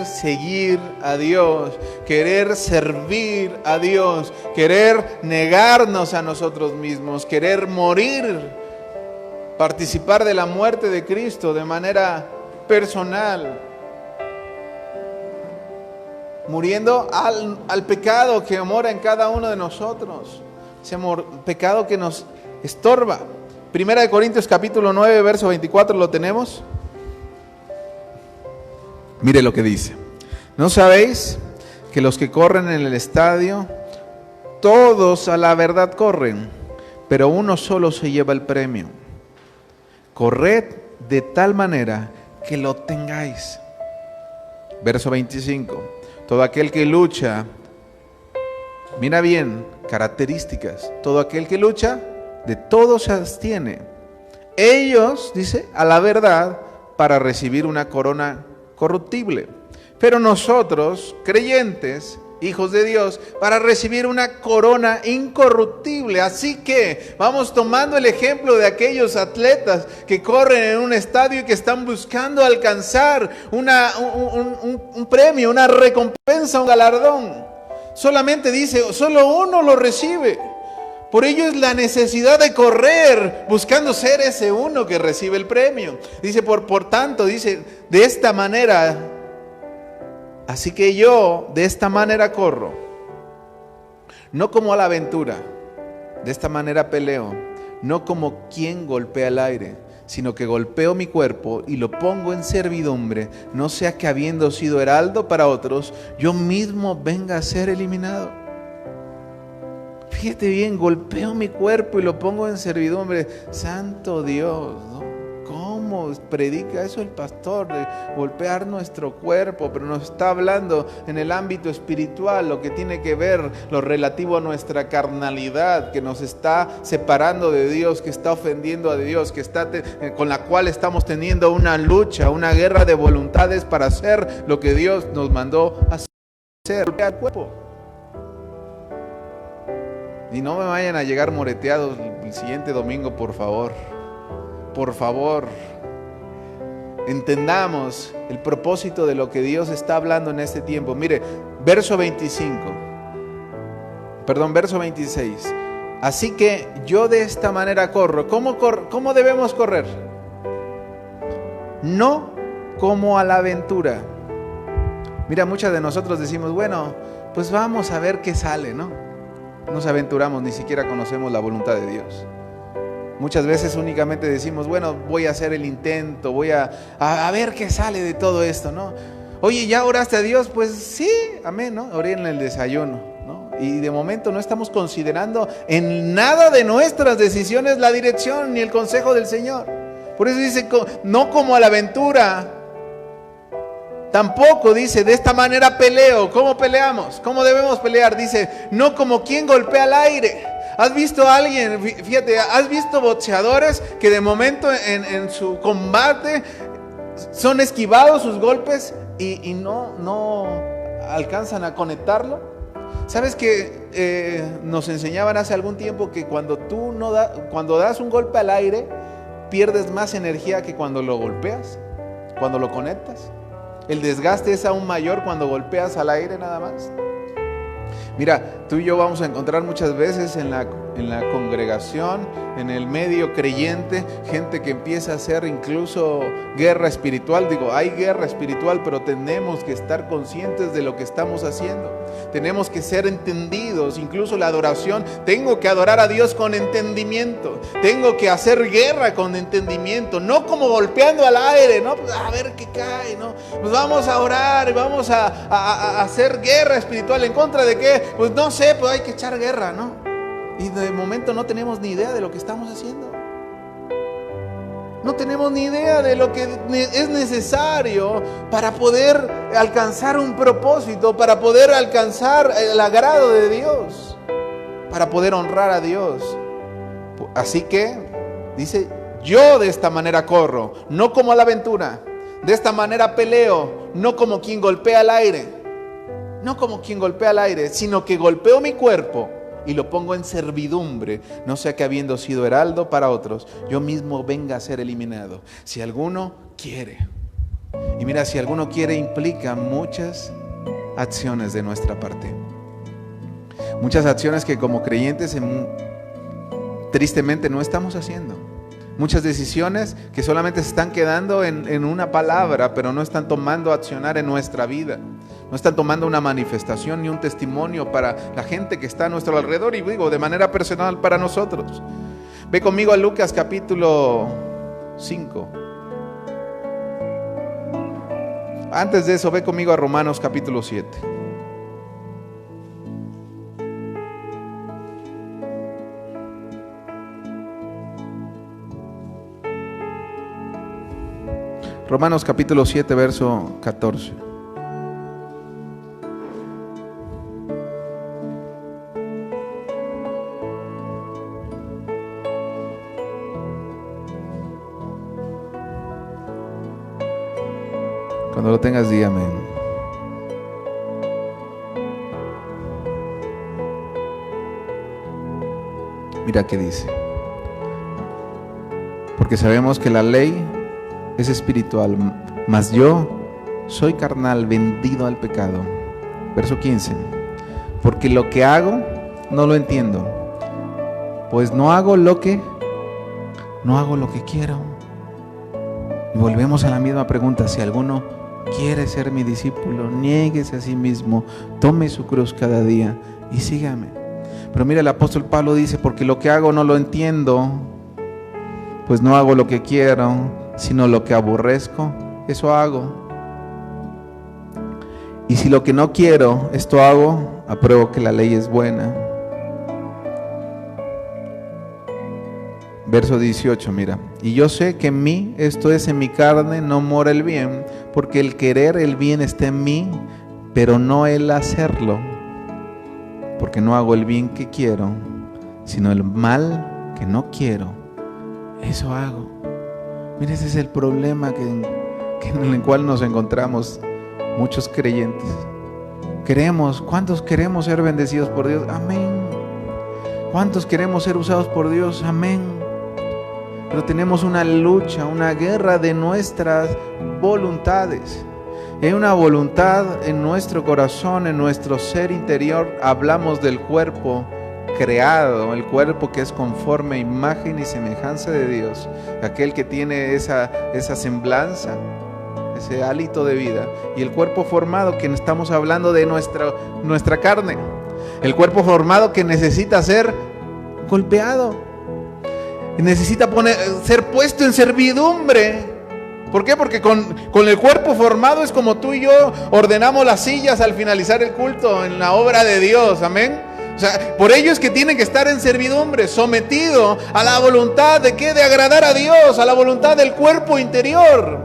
Speaker 1: seguir a Dios, querer servir a Dios, querer negarnos a nosotros mismos, querer morir, participar de la muerte de Cristo de manera personal, muriendo al pecado que mora en cada uno de nosotros, ese pecado que nos estorba. 1 Corintios capítulo 9, verso 24, ¿lo tenemos? Mire lo que dice. ¿No sabéis que los que corren en el estadio, todos a la verdad corren, pero uno solo se lleva el premio? Corred de tal manera que lo tengáis. Verso 25. Todo aquel que lucha, mira bien, características. Todo aquel que lucha, de todo se abstiene. Ellos, dice, a la verdad, para recibir una corona corruptible. Pero nosotros, creyentes, hijos de Dios, para recibir una corona incorruptible. Así que vamos tomando el ejemplo de aquellos atletas que corren en un estadio y que están buscando alcanzar un premio, una recompensa, un galardón. Solamente dice, solo uno lo recibe. Por ello es la necesidad de correr buscando ser ese uno que recibe el premio. Dice, por tanto, dice, de esta manera, así que yo de esta manera corro, no como a la aventura, de esta manera peleo, no como quien golpea el aire, sino que golpeo mi cuerpo y lo pongo en servidumbre, no sea que habiendo sido heraldo para otros, yo mismo venga a ser eliminado. Fíjate bien, golpeo mi cuerpo y lo pongo en servidumbre. Santo Dios, ¿no? ¿Cómo predica eso el pastor de golpear nuestro cuerpo? Pero nos está hablando en el ámbito espiritual, lo que tiene que ver, lo relativo a nuestra carnalidad, que nos está separando de Dios, que está ofendiendo a Dios, que está con la cual estamos teniendo una lucha, una guerra de voluntades para hacer lo que Dios nos mandó hacer. Golpea el cuerpo. Y no me vayan a llegar moreteados el siguiente domingo, por favor. Por favor. Entendamos el propósito de lo que Dios está hablando en este tiempo. Mire, verso 26. Así que yo de esta manera corro. ¿Cómo debemos correr? No como a la aventura. Mira, muchas de nosotros decimos, bueno, pues vamos a ver qué sale, ¿no? Nos aventuramos, ni siquiera conocemos la voluntad de Dios. Muchas veces únicamente decimos, bueno, voy a hacer el intento, voy a ver qué sale de todo esto, ¿no? Oye, ¿ya oraste a Dios? Pues sí, amén, ¿no? Oré en el desayuno, ¿no? Y de momento no estamos considerando en nada de nuestras decisiones la dirección ni el consejo del Señor. Por eso dice, no como a la aventura. Tampoco dice, de esta manera peleo. ¿Cómo peleamos? ¿Cómo debemos pelear? Dice, no como quien golpea al aire. ¿Has visto a alguien? Fíjate, ¿has visto boxeadores que de momento en su combate son esquivados sus golpes y no alcanzan a conectarlo? ¿Sabes que nos enseñaban hace algún tiempo que cuando das un golpe al aire, pierdes más energía que cuando lo golpeas, cuando lo conectas? El desgaste es aún mayor cuando golpeas al aire nada más. Mira, tú y yo vamos a encontrar muchas veces en la congregación, en el medio creyente, gente que empieza a hacer incluso guerra espiritual. Digo, hay guerra espiritual, pero tenemos que estar conscientes de lo que estamos haciendo. Tenemos que ser entendidos, incluso la adoración. Tengo que adorar a Dios con entendimiento. Tengo que hacer guerra con entendimiento, no como golpeando al aire, ¿no? Pues a ver qué cae, ¿no? Pues vamos a orar y vamos a hacer guerra espiritual. ¿En contra de qué? Pues no sé, pues hay que echar guerra, ¿no? Y de momento no tenemos ni idea de lo que estamos haciendo. No tenemos ni idea de lo que es necesario para poder alcanzar un propósito, para poder alcanzar el agrado de Dios, para poder honrar a Dios. Así que, dice, yo de esta manera corro, no como a la aventura. De esta manera peleo, no como quien golpea al aire. No como quien golpea al aire, sino que golpeo mi cuerpo y lo pongo en servidumbre, no sea que habiendo sido heraldo para otros, yo mismo venga a ser eliminado. Si alguno quiere, y mira, si alguno quiere implica muchas acciones de nuestra parte. Muchas acciones que como creyentes tristemente no estamos haciendo. Muchas decisiones que solamente se están quedando en una palabra, pero no están tomando accionar en nuestra vida. No están tomando una manifestación ni un testimonio para la gente que está a nuestro alrededor y digo, de manera personal para nosotros. Ve conmigo a Lucas capítulo 5. Antes de eso, ve conmigo a Romanos capítulo 7. Romanos capítulo 7, verso 14. Cuando lo tengas, di amén. Mira qué dice. Porque sabemos que la ley es espiritual, mas yo soy carnal, vendido al pecado. Verso 15. Porque lo que hago no lo entiendo, pues no hago lo que quiero. Y volvemos a la misma pregunta: si alguno quiere ser mi discípulo, niéguese a sí mismo, tome su cruz cada día y sígame. Pero mira, el apóstol Pablo dice: porque lo que hago no lo entiendo, pues no hago lo que quiero, sino lo que aborrezco, eso hago. Y si lo que no quiero, esto hago, apruebo que la ley es buena. Verso 18, mira. Y yo sé que en mí, esto es, en mi carne, no mora el bien, porque el querer el bien está en mí, pero no el hacerlo. Porque no hago el bien que quiero, sino el mal que no quiero, eso hago. Mira, ese es el problema en el cual nos encontramos muchos creyentes. ¿Cuántos queremos ser bendecidos por Dios? Amén. ¿Cuántos queremos ser usados por Dios? Amén. Pero tenemos una lucha, una guerra de nuestras voluntades. Hay una voluntad en nuestro corazón, en nuestro ser interior. Hablamos del cuerpo creado, el cuerpo que es conforme a imagen y semejanza de Dios, aquel que tiene esa semblanza, ese hálito de vida, y el cuerpo formado, que estamos hablando de nuestra carne, el cuerpo formado que necesita ser golpeado, necesita ser puesto en servidumbre. ¿Por qué? Porque con el cuerpo formado es como tú y yo ordenamos las sillas al finalizar el culto en la obra de Dios, amén. O sea, por ello es que tienen que estar en servidumbre, sometido a la voluntad de ¿qué? De agradar a Dios, a la voluntad del cuerpo interior,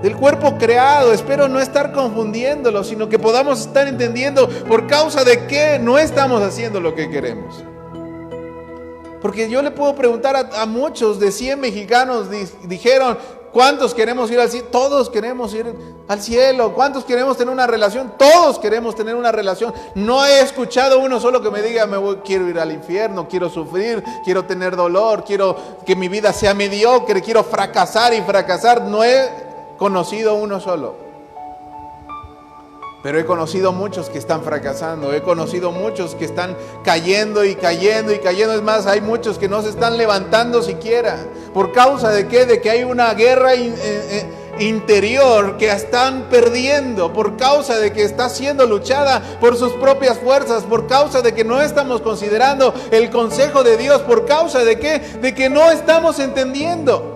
Speaker 1: del cuerpo creado. Espero no estar confundiéndolo, sino que podamos estar entendiendo por causa de qué no estamos haciendo lo que queremos. Porque yo le puedo preguntar a muchos de 100 mexicanos, dijeron: ¿cuántos queremos ir al cielo? Todos queremos ir al cielo. ¿Cuántos queremos tener una relación? Todos queremos tener una relación. No he escuchado uno solo que me diga: quiero ir al infierno, quiero sufrir, quiero tener dolor, quiero que mi vida sea mediocre, quiero fracasar y fracasar. No he conocido uno solo. Pero he conocido muchos que están fracasando, he conocido muchos que están cayendo y cayendo y cayendo. Es más, hay muchos que no se están levantando siquiera. ¿Por causa de qué? De que hay una guerra interior que están perdiendo, por causa de que está siendo luchada por sus propias fuerzas, por causa de que no estamos considerando el consejo de Dios, por causa de qué? De que no estamos entendiendo.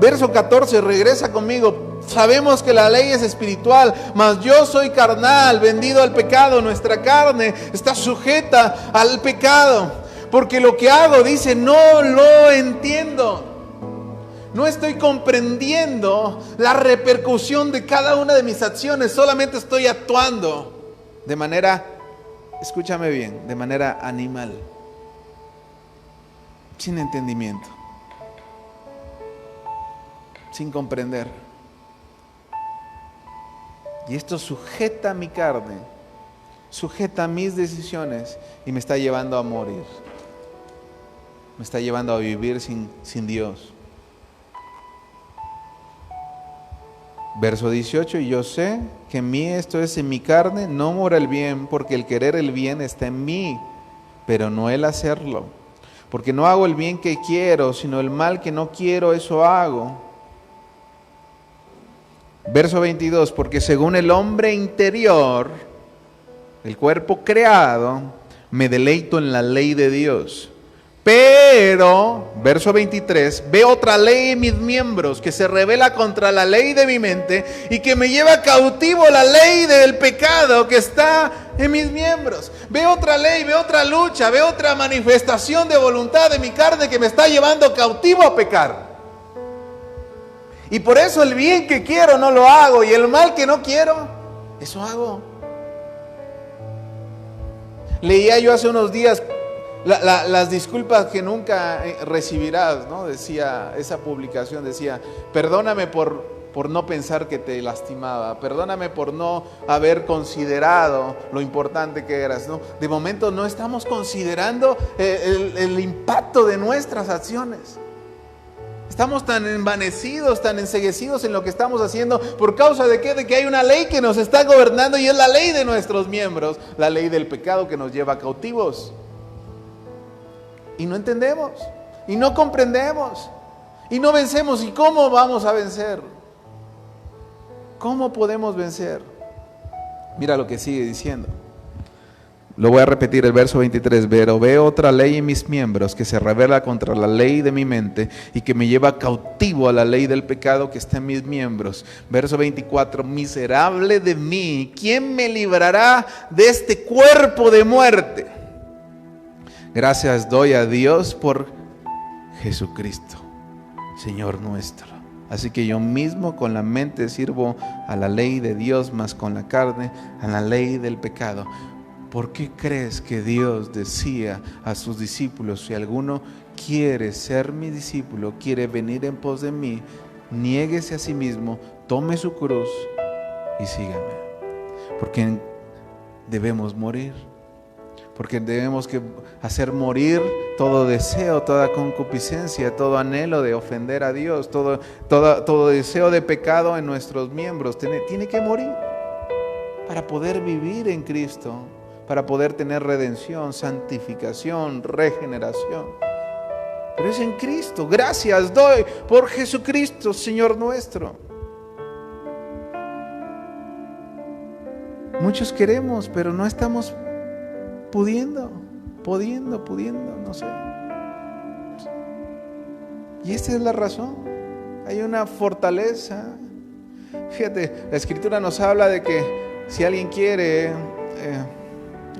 Speaker 1: Verso 14, regresa conmigo. Sabemos que la ley es espiritual, mas yo soy carnal, vendido al pecado. Nuestra carne está sujeta al pecado. Porque lo que hago, dice, no lo entiendo. No estoy comprendiendo la repercusión de cada una de mis acciones. Solamente estoy actuando de manera, escúchame bien, de manera animal, sin entendimiento, sin comprender. Y esto sujeta mi carne, sujeta mis decisiones y me está llevando a morir. Me está llevando a vivir sin Dios. Verso 18, y yo sé que en mí, esto es, en mi carne, no mora el bien, porque el querer el bien está en mí, pero no el hacerlo. Porque no hago el bien que quiero, sino el mal que no quiero, eso hago. Verso 22, porque según el hombre interior, el cuerpo creado, me deleito en la ley de Dios. Pero, verso 23, veo otra ley en mis miembros que se rebela contra la ley de mi mente y que me lleva cautivo la ley del pecado que está en mis miembros. Veo otra ley, veo otra lucha, veo otra manifestación de voluntad de mi carne que me está llevando cautivo a pecar. Y por eso el bien que quiero no lo hago y el mal que no quiero, eso hago. Leía yo hace unos días las disculpas que nunca recibirás, ¿no? Decía, esa publicación decía, perdóname por no pensar que te lastimaba, perdóname por no haber considerado lo importante que eras, ¿no? De momento no estamos considerando el impacto de nuestras acciones. Estamos tan envanecidos, tan enceguecidos en lo que estamos haciendo. ¿Por causa de qué? De que hay una ley que nos está gobernando y es la ley de nuestros miembros, la ley del pecado que nos lleva cautivos. Y no entendemos, y no comprendemos, y no vencemos. ¿Y cómo vamos a vencer? ¿Cómo podemos vencer? Mira lo que sigue diciendo. Lo voy a repetir, el verso 23. Pero veo otra ley en mis miembros que se rebela contra la ley de mi mente y que me lleva cautivo a la ley del pecado que está en mis miembros. Verso 24. Miserable de mí, ¿quién me librará de este cuerpo de muerte? Gracias doy a Dios por Jesucristo, Señor nuestro. Así que yo mismo con la mente sirvo a la ley de Dios, mas con la carne a la ley del pecado. ¿Por qué crees que Dios decía a sus discípulos, si alguno quiere ser mi discípulo, quiere venir en pos de mí, niéguese a sí mismo, tome su cruz y sígame? Porque debemos morir. Porque debemos que hacer morir todo deseo, toda concupiscencia, todo anhelo de ofender a Dios, todo deseo de pecado en nuestros miembros. Tiene que morir para poder vivir en Cristo, para poder tener redención, santificación, regeneración. Pero es en Cristo. Gracias doy por Jesucristo, Señor nuestro. Muchos queremos, pero no estamos pudiendo, no sé. Y esta es la razón. Hay una fortaleza. Fíjate, la Escritura nos habla de que si alguien quiere,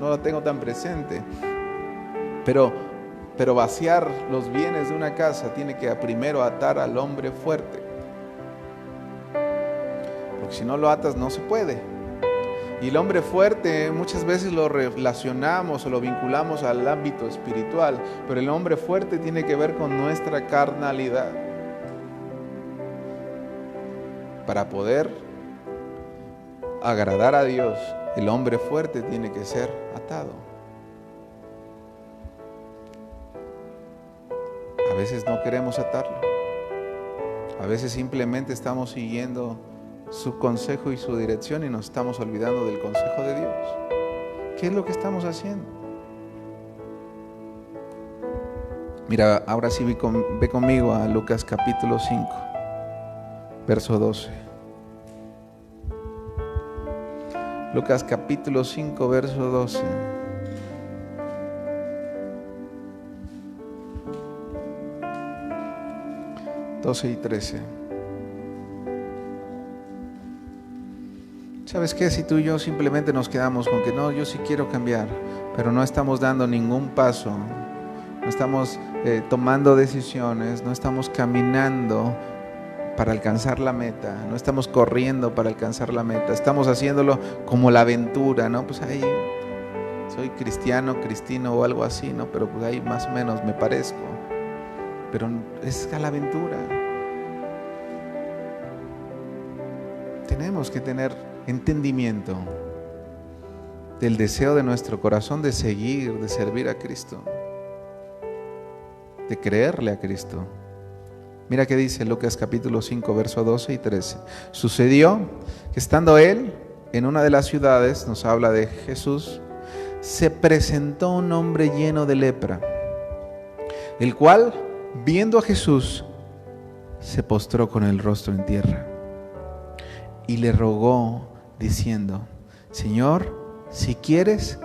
Speaker 1: no lo tengo tan presente, pero vaciar los bienes de una casa tiene que primero atar al hombre fuerte. Porque si no lo atas no se puede. Y el hombre fuerte muchas veces lo relacionamos o lo vinculamos al ámbito espiritual, pero el hombre fuerte tiene que ver con nuestra carnalidad. Para poder agradar a Dios, el hombre fuerte tiene que ser atado. A veces no queremos atarlo. A veces simplemente estamos siguiendo su consejo y su dirección y nos estamos olvidando del consejo de Dios. ¿Qué es lo que estamos haciendo? Mira, ahora sí ve conmigo a Lucas capítulo 5, verso 12. Lucas capítulo 5, verso 12. Y 13. ¿Sabes qué? Si tú y yo simplemente nos quedamos con que no, yo sí quiero cambiar, pero no estamos dando ningún paso, no estamos tomando decisiones, no estamos caminando para alcanzar la meta, no estamos corriendo para alcanzar la meta, estamos haciéndolo como la aventura, ¿no? Pues ahí soy cristino o algo así, ¿no? Pero pues ahí más o menos me parezco, pero es a la aventura. Tenemos que tener entendimiento del deseo de nuestro corazón de seguir, de servir a Cristo, de creerle a Cristo. Mira qué dice Lucas capítulo 5, verso 12 y 13. Sucedió que estando él en una de las ciudades, nos habla de Jesús, se presentó un hombre lleno de lepra, el cual, viendo a Jesús, se postró con el rostro en tierra y le rogó diciendo: Señor, si quieres,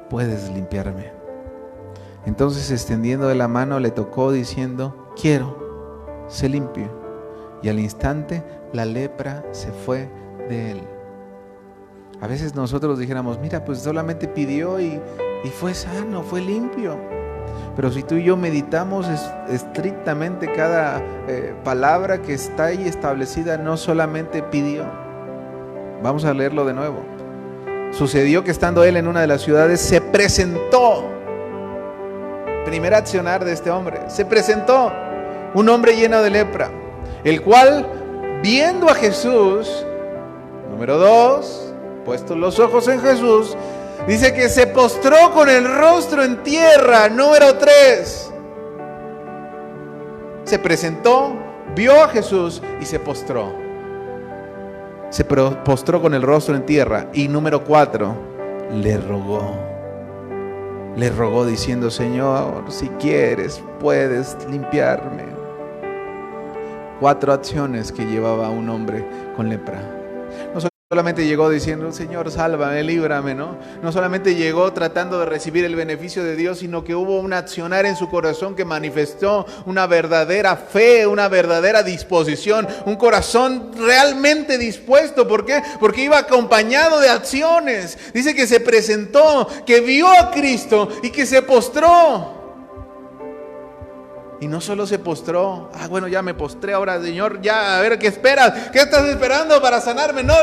Speaker 1: puedes limpiarme. Entonces, extendiendo de la mano, le tocó diciendo: quiero, sé limpio. Y al instante la lepra se fue de él. A veces nosotros dijéramos: mira, pues solamente pidió y fue sano, fue limpio. Pero si tú y yo meditamos estrictamente cada palabra que está ahí establecida, no solamente pidió. Vamos a leerlo de nuevo. Sucedió que estando él en una de las ciudades, se presentó. Primer accionar de este hombre. Se presentó un hombre lleno de lepra, el cual, viendo a Jesús, número 2, puestos los ojos en Jesús, dice que se postró con el rostro en tierra. Número 3. Se presentó, vio a Jesús y se postró. Se postró con el rostro en tierra. Y número 4, le rogó. Le rogó diciendo: Señor, si quieres, puedes limpiarme. 4 acciones que llevaba un hombre con lepra. No solamente llegó diciendo: Señor, sálvame, líbrame, ¿no? No solamente llegó tratando de recibir el beneficio de Dios, sino que hubo un accionar en su corazón que manifestó una verdadera fe, una verdadera disposición, un corazón realmente dispuesto. ¿Por qué? Porque iba acompañado de acciones. Dice que se presentó, que vio a Cristo y que se postró. Y no solo se postró: bueno, ya me postré, ahora Señor, ya, a ver, ¿qué esperas? ¿Qué estás esperando para sanarme? No,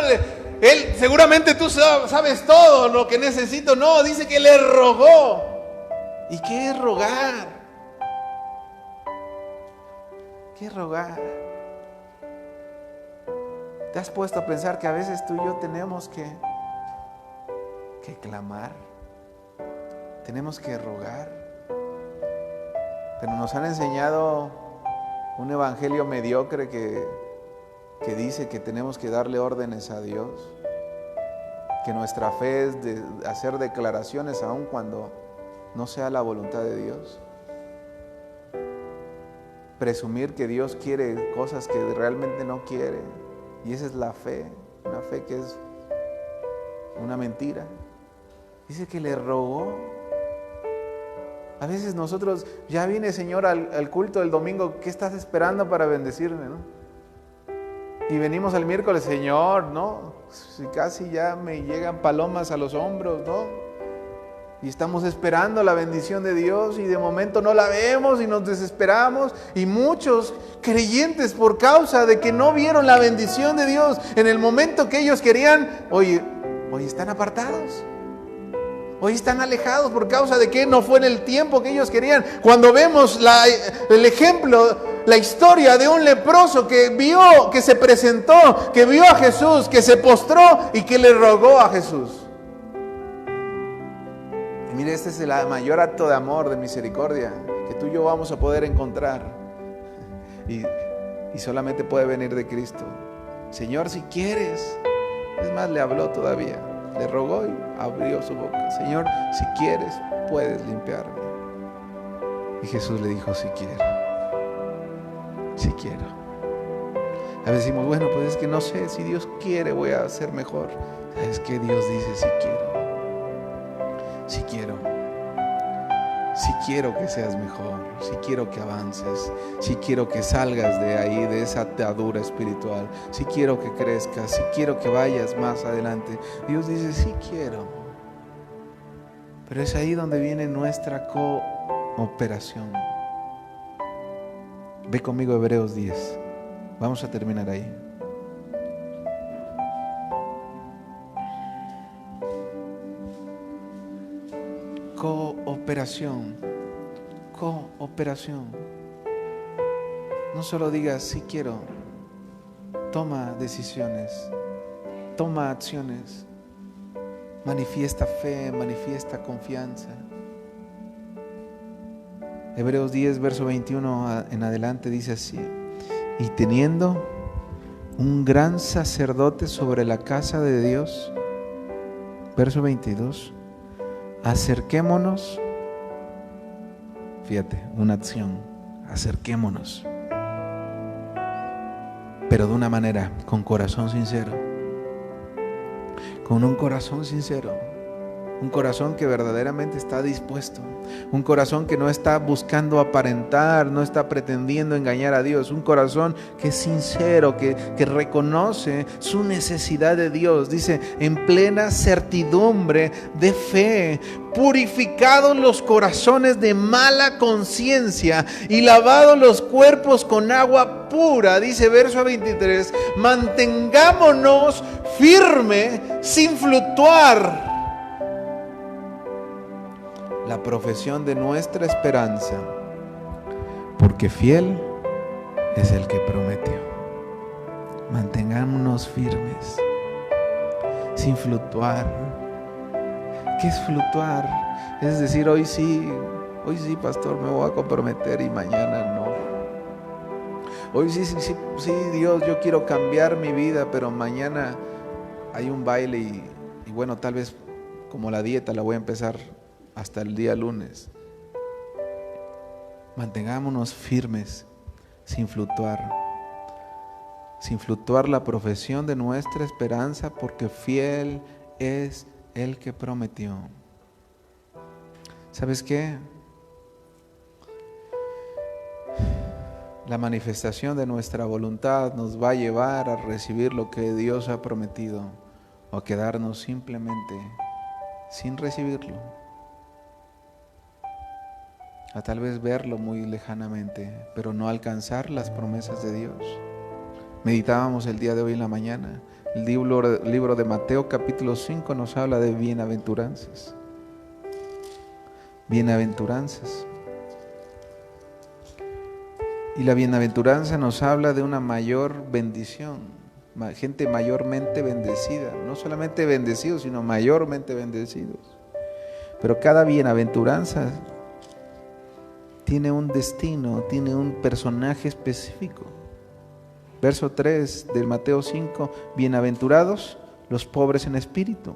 Speaker 1: Él, seguramente tú sabes todo lo que necesito. No, dice que le rogó. ¿Y qué es rogar? ¿Qué es rogar? ¿Te has puesto a pensar que a veces tú y yo tenemos que clamar? Tenemos que rogar. Pero nos han enseñado un evangelio mediocre que dice que tenemos que darle órdenes a Dios, que nuestra fe es de hacer declaraciones aun cuando no sea la voluntad de Dios. Presumir que Dios quiere cosas que realmente no quiere. Y esa es la fe, una fe que es una mentira. Dice que le rogó. A veces nosotros: ya vine, Señor, al culto del domingo, ¿qué estás esperando para bendecirme, no? Y venimos al miércoles: Señor, ¿no? Si casi ya me llegan palomas a los hombros, ¿no? Y estamos esperando la bendición de Dios y de momento no la vemos y nos desesperamos. Y muchos creyentes, por causa de que no vieron la bendición de Dios en el momento que ellos querían, hoy están apartados. Hoy están alejados por causa de que no fue en el tiempo que ellos querían. Cuando vemos el ejemplo, la historia de un leproso que vio, que se presentó, que vio a Jesús, que se postró y que le rogó a Jesús. Y mire, este es el mayor acto de amor, de misericordia que tú y yo vamos a poder encontrar. Y solamente puede venir de Cristo. Señor, si quieres. Es más, le habló todavía. Le rogó y abrió su boca: Señor, si quieres, puedes limpiarme. Y Jesús le dijo: si quiero. Si quiero. A veces decimos: bueno, pues es que no sé, si Dios quiere voy a ser mejor. ¿Sabes qué? Dios dice: si quiero. Si quiero. Si quiero que seas mejor, si quiero que avances, si quiero que salgas de ahí, de esa atadura espiritual, si quiero que crezcas, si quiero que vayas más adelante. Dios dice: sí quiero. Pero es ahí donde viene nuestra cooperación. Ve conmigo a Hebreos 10. Vamos a terminar ahí. Cooperación. Cooperación. No solo digas: sí quiero. Toma decisiones. Toma acciones. Manifiesta fe, manifiesta confianza. Hebreos 10, verso 21 en adelante dice así: y teniendo un gran sacerdote sobre la casa de Dios, verso 22, acerquémonos. Fíjate, una acción: acerquémonos, pero de una manera, con corazón sincero. Con un corazón sincero. Un corazón que verdaderamente está dispuesto. Un corazón que no está buscando aparentar, no está pretendiendo engañar a Dios. Un corazón que es sincero, que reconoce su necesidad de Dios. Dice, en plena certidumbre de fe, purificados los corazones de mala conciencia y lavados los cuerpos con agua pura. Dice verso 23, mantengámonos firme sin fluctuar la profesión de nuestra esperanza, porque fiel es el que prometió. Mantengámonos firmes, sin fluctuar. ¿Qué es fluctuar? Es decir, hoy sí, pastor, me voy a comprometer y mañana no. Hoy sí, Dios, yo quiero cambiar mi vida, pero mañana hay un baile y bueno, tal vez como la dieta la voy a empezar hasta el día lunes. Mantengámonos firmes, sin fluctuar la profesión de nuestra esperanza, porque fiel es el que prometió. ¿Sabes qué? La manifestación de nuestra voluntad nos va a llevar a recibir lo que Dios ha prometido, o a quedarnos simplemente sin recibirlo, a tal vez verlo muy lejanamente, pero no alcanzar las promesas de Dios. Meditábamos el día de hoy en la mañana, el libro de Mateo capítulo 5 nos habla de bienaventuranzas. Bienaventuranzas. Y la bienaventuranza nos habla de una mayor bendición, gente mayormente bendecida, no solamente bendecidos, sino mayormente bendecidos. Pero cada bienaventuranza tiene un destino, tiene un personaje específico. Verso 3 del Mateo 5, bienaventurados los pobres en espíritu,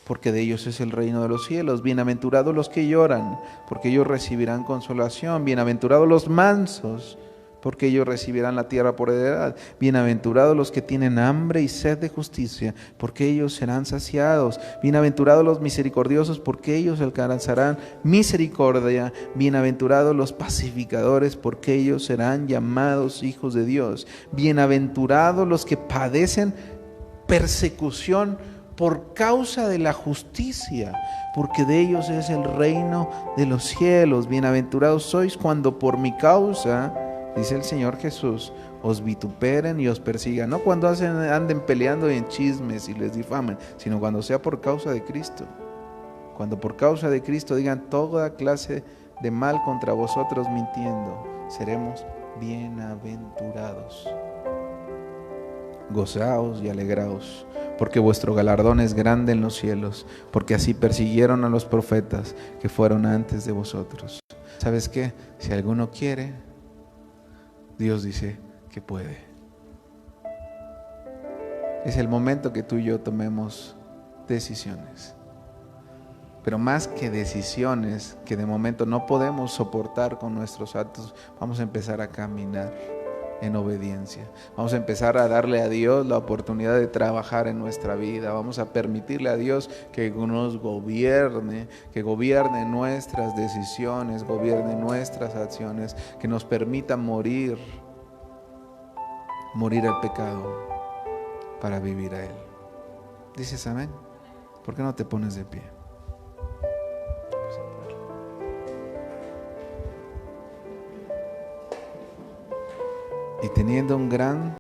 Speaker 1: porque de ellos es el reino de los cielos. Bienaventurados los que lloran, porque ellos recibirán consolación. Bienaventurados los mansos, porque ellos recibirán la tierra por heredad. Bienaventurados los que tienen hambre y sed de justicia, porque ellos serán saciados. Bienaventurados los misericordiosos, porque ellos alcanzarán misericordia. Bienaventurados los pacificadores, porque ellos serán llamados hijos de Dios. Bienaventurados los que padecen persecución por causa de la justicia, porque de ellos es el reino de los cielos. Bienaventurados sois cuando por mi causa, dice el Señor Jesús, os vituperen y os persigan. No cuando anden peleando en chismes y les difamen, sino cuando sea por causa de Cristo. Cuando por causa de Cristo digan toda clase de mal contra vosotros mintiendo, seremos bienaventurados. Gozaos y alegraos, porque vuestro galardón es grande en los cielos, porque así persiguieron a los profetas que fueron antes de vosotros. ¿Sabes qué? Si alguno quiere, Dios dice que puede. Es el momento que tú y yo tomemos decisiones. Pero más que decisiones que de momento no podemos soportar con nuestros actos, vamos a empezar a caminar en obediencia. Vamos a empezar a darle a Dios la oportunidad de trabajar en nuestra vida. Vamos a permitirle a Dios que nos gobierne, que gobierne nuestras decisiones, gobierne nuestras acciones, que nos permita morir al pecado para vivir a Él. ¿Dices amén? ¿Por qué no te pones de pie? Y teniendo un gran